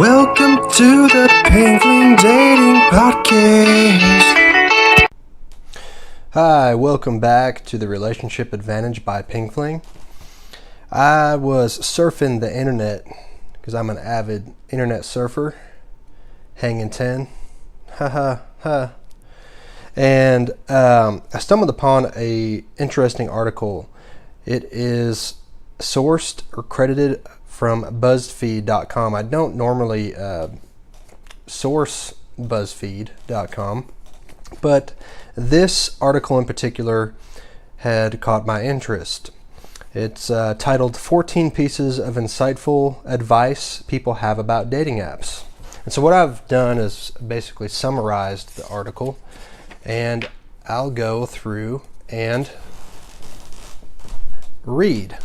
Welcome to the Pingfling Dating Podcast. Hi, welcome back to the Relationship Advantage by Pingfling. I was surfing the internet because I'm an avid internet surfer, hanging 10, and I stumbled upon a interesting article. It is sourced or credited from BuzzFeed.com. I don't normally source BuzzFeed.com, but this article in particular had caught my interest. It's titled 14 Pieces of Insightful Advice People Have About Dating Apps. And so what I've done is basically summarized the article, and I'll go through and read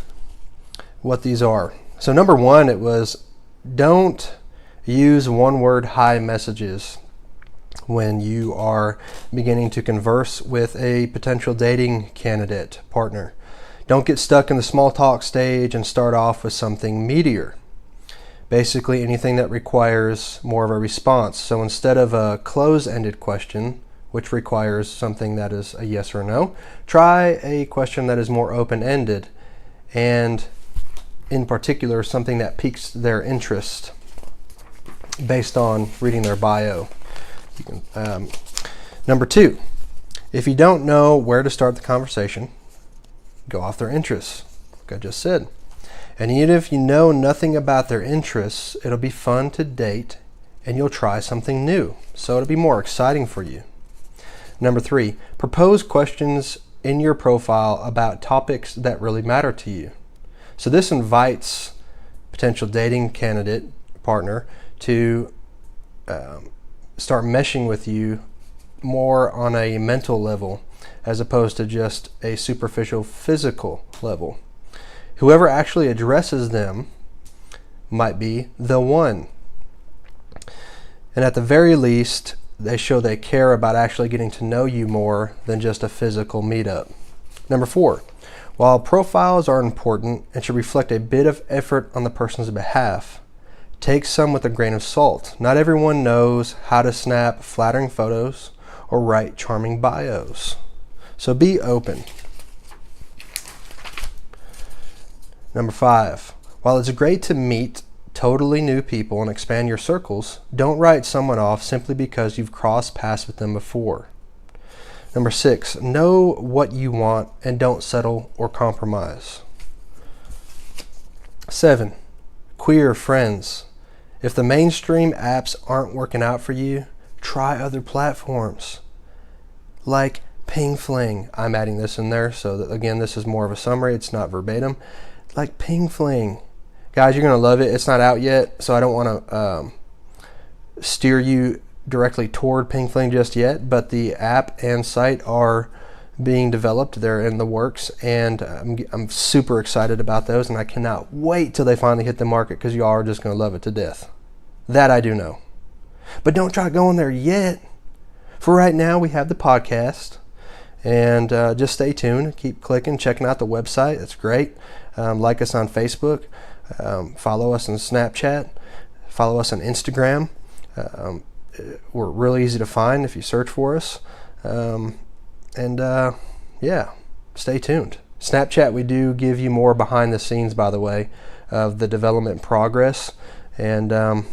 what these are. So number one, it was don't use one-word hi messages when you are beginning to converse with a potential dating candidate partner. Don't get stuck in the small talk stage and start off with something meatier. Basically anything that requires more of a response. So instead of a close-ended question, which requires something that is a yes or no, try a question that is more open-ended, and in particular something that piques their interest based on reading their bio. Number two, if you don't know where to start the conversation, go off their interests, like I just said. And even if you know nothing about their interests, it'll be fun to date and you'll try something new, so it'll be more exciting for you. Number three, propose questions in your profile about topics that really matter to you. So this invites potential dating candidate partner to start meshing with you more on a mental level as opposed to just a superficial physical level. Whoever actually addresses them might be the one. And at the very least, they show they care about actually getting to know you more than just a physical meetup. Number four, while profiles are important and should reflect a bit of effort on the person's behalf, take some with a grain of salt. Not everyone knows how to snap flattering photos or write charming bios. So be open. Number five, while it's great to meet totally new people and expand your circles, don't write someone off simply because you've crossed paths with them before. Number six, know what you want and don't settle or compromise. 7, queer friends. If the mainstream apps aren't working out for you, try other platforms like pingfling. I'm adding this in there so that, again, this is more of a summary, it's not verbatim. Like pingfling. Guys, you're going to love it. It's not out yet, so I don't want to steer you directly toward pingfling just yet, but the app and site are being developed. They're in the works, and I'm super excited about those, and I cannot wait till they finally hit the market because y'all are just going to love it to death. That I do know. But don't try going there yet. For right now, we have the podcast, and just stay tuned. Keep clicking, checking out the website. That's great. Like us on Facebook. Follow us on Snapchat. Follow us on Instagram. We're really easy to find if you search for us. Yeah, stay tuned. Snapchat, we do give you more behind the scenes, by the way, of the development progress. And I've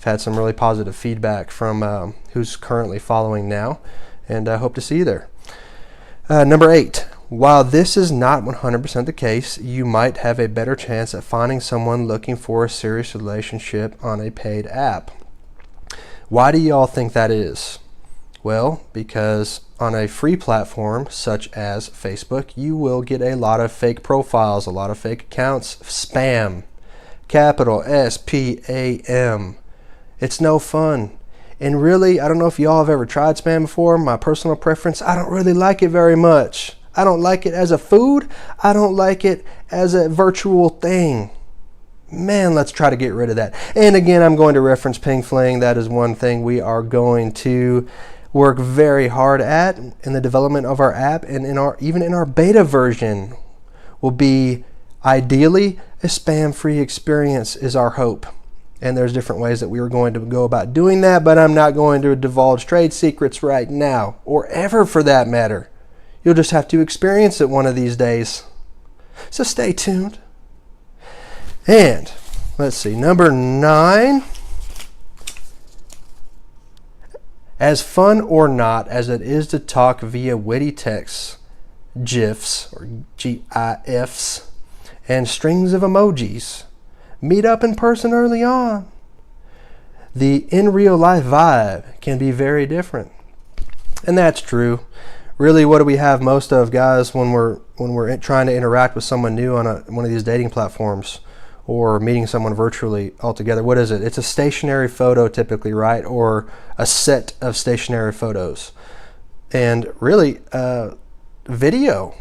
had some really positive feedback from who's currently following now. And I hope to see you there. Number 8. While this is not 100% the case, you might have a better chance at finding someone looking for a serious relationship on a paid app. Why do y'all think that is? Well, because on a free platform such as Facebook, you will get a lot of fake profiles, a lot of fake accounts, spam, capital S-P-A-M. It's no fun. And really, I don't know if y'all have ever tried spam before. My personal preference, I don't really like it very much. I don't like it as a food. I don't like it as a virtual thing. Man, let's try to get rid of that. And again, I'm going to reference pingfling. That is one thing we are going to work very hard at in the development of our app, and even in our beta version will be ideally a spam-free experience is our hope. And there's different ways that we were going to go about doing that, but I'm not going to divulge trade secrets right now, or ever for that matter. You'll just have to experience it one of these days. So stay tuned. And let's see, number 9. As fun or not as it is to talk via witty texts, GIFs or GIFs, and strings of emojis, meet up in person early on. The in real life vibe can be very different. And that's true. Really, what do we have most of, guys, when we're trying to interact with someone new on one of these dating platforms or meeting someone virtually altogether? What is it? It's a stationary photo typically, right? Or a set of stationary photos. And really, video,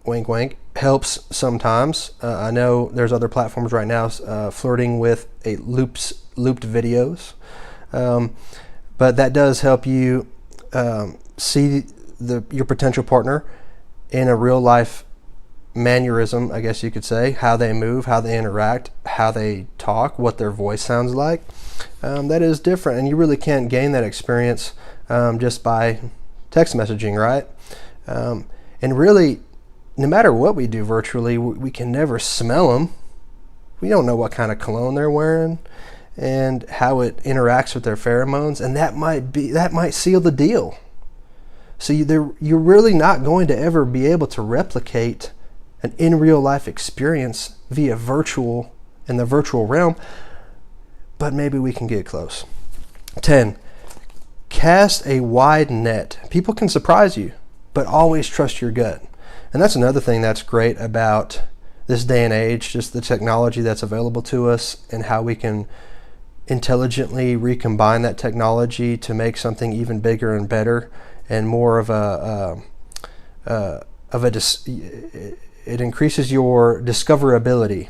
wink wink, helps sometimes. I know there's other platforms right now flirting with looped videos, but that does help you see your potential partner in a real life mannerism, I guess you could say, how they move, how they interact, how they talk, what their voice sounds like. That is different, and you really can't gain that experience just by text messaging, right? And really, no matter what we do virtually, we can never smell them. We don't know what kind of cologne they're wearing and how it interacts with their pheromones, and that might seal the deal. So you're really not going to ever be able to replicate an in real life experience via in the virtual realm, but maybe we can get close. 10, cast a wide net. People can surprise you, but always trust your gut. And that's another thing that's great about this day and age, just the technology that's available to us and how we can intelligently recombine that technology to make something even bigger and better and more of it increases your discoverability,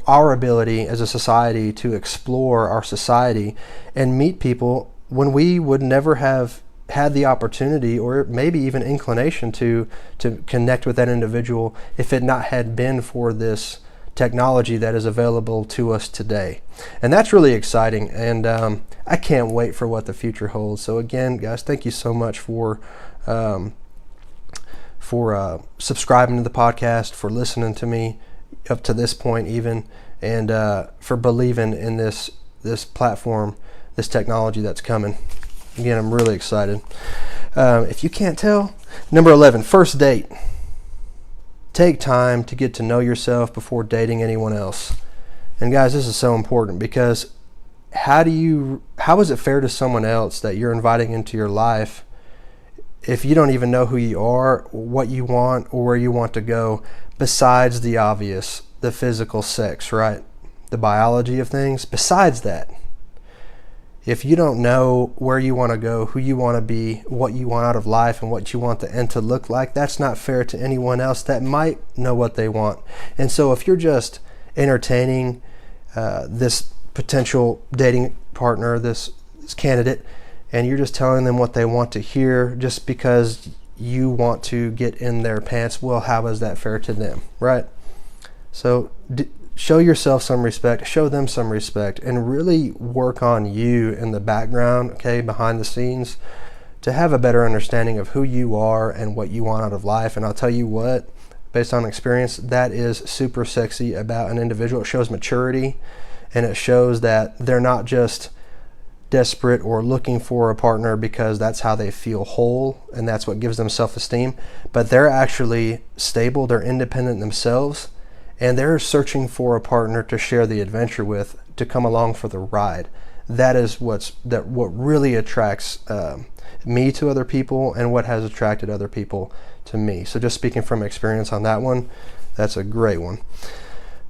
our ability as a society to explore our society and meet people when we would never have had the opportunity or maybe even inclination to connect with that individual if it not had been for this technology that is available to us today. And that's really exciting, and I can't wait for what the future holds. So again, guys, thank you so much for subscribing to the podcast, for listening to me up to this point even, and for believing in this platform, this technology that's coming. Again, I'm really excited. If you can't tell, number 11, first date. Take time to get to know yourself before dating anyone else. And guys, this is so important because how is it fair to someone else that you're inviting into your life if you don't even know who you are, what you want, or where you want to go, besides the obvious, the physical sex, right? The biology of things. Besides that, if you don't know where you want to go, who you want to be, what you want out of life, and what you want the end to look like, that's not fair to anyone else that might know what they want. And so if you're just entertaining this potential dating partner, this candidate, and you're just telling them what they want to hear just because you want to get in their pants, well, how is that fair to them, right? So show yourself some respect, show them some respect, and really work on you in the background, okay, behind the scenes, to have a better understanding of who you are and what you want out of life. And I'll tell you what, based on experience, that is super sexy about an individual. It shows maturity, and it shows that they're not just desperate or looking for a partner because that's how they feel whole and that's what gives them self-esteem, but they're actually stable, they're independent themselves, and they're searching for a partner to share the adventure with, to come along for the ride. That is what really attracts me to other people and what has attracted other people to me. So just speaking from experience on that one, that's a great one.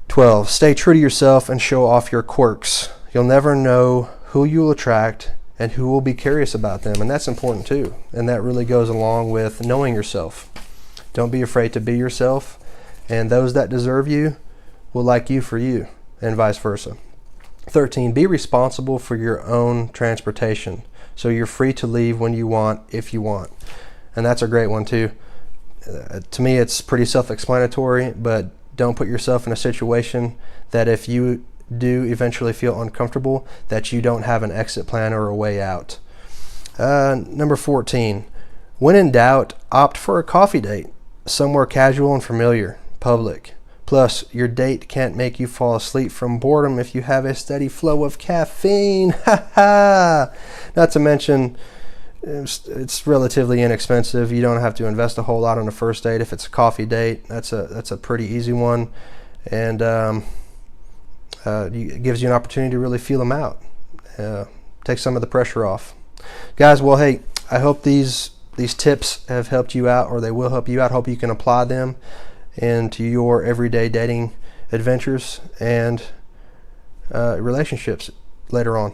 12, stay true to yourself and show off your quirks. You'll never know who you'll attract and who will be curious about them, and that's important too. And that really goes along with knowing yourself. Don't be afraid to be yourself, and those that deserve you will like you for you, and vice versa. 13, be responsible for your own transportation. So you're free to leave when you want, if you want. And that's a great one too. To me, it's pretty self-explanatory, but don't put yourself in a situation that if you do eventually feel uncomfortable, that you don't have an exit plan or a way out. Number 14, when in doubt, opt for a coffee date, somewhere casual and familiar, public. Plus, your date can't make you fall asleep from boredom if you have a steady flow of caffeine. Not to mention, it's relatively inexpensive. You don't have to invest a whole lot on a first date. If it's a coffee date, that's a pretty easy one, and it gives you an opportunity to really feel them out. Take some of the pressure off, guys. Well, hey, I hope these tips have helped you out, or they will help you out. Hope you can apply them into your everyday dating adventures and relationships later on.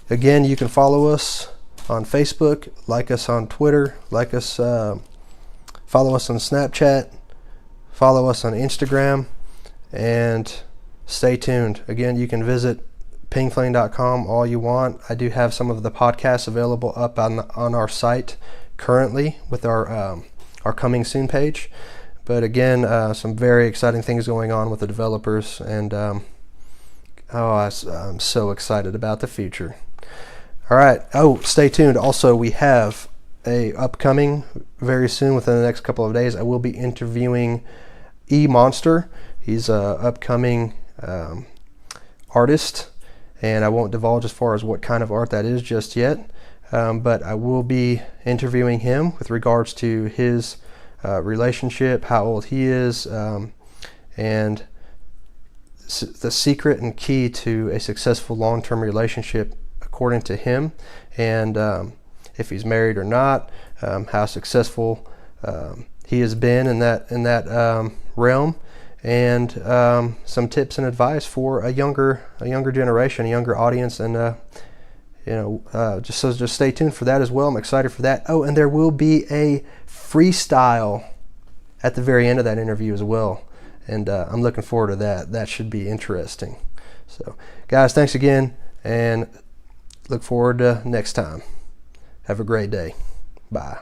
Again, you can follow us on Facebook, like us on Twitter, follow us on Snapchat, follow us on Instagram, and stay tuned. Again, you can visit pingfling.com all you want. I do have some of the podcasts available up on our site currently with our coming soon page. But again, some very exciting things going on with the developers, and I'm so excited about the future. All right. Oh, stay tuned. Also, we have a upcoming very soon, within the next couple of days. I will be interviewing Monster. He's a upcoming artist, and I won't divulge as far as what kind of art that is just yet. But I will be interviewing him with regards to his relationship, how old he is, and the secret and key to a successful long-term relationship according to him, and if he's married or not, how successful he has been in that realm, and some tips and advice for a younger generation, a younger audience, and just stay tuned for that as well. I'm excited for that. Oh, and there will be a freestyle at the very end of that interview as well, and I'm looking forward to that. That should be interesting. So, guys, thanks again, and look forward to next time. Have a great day. Bye.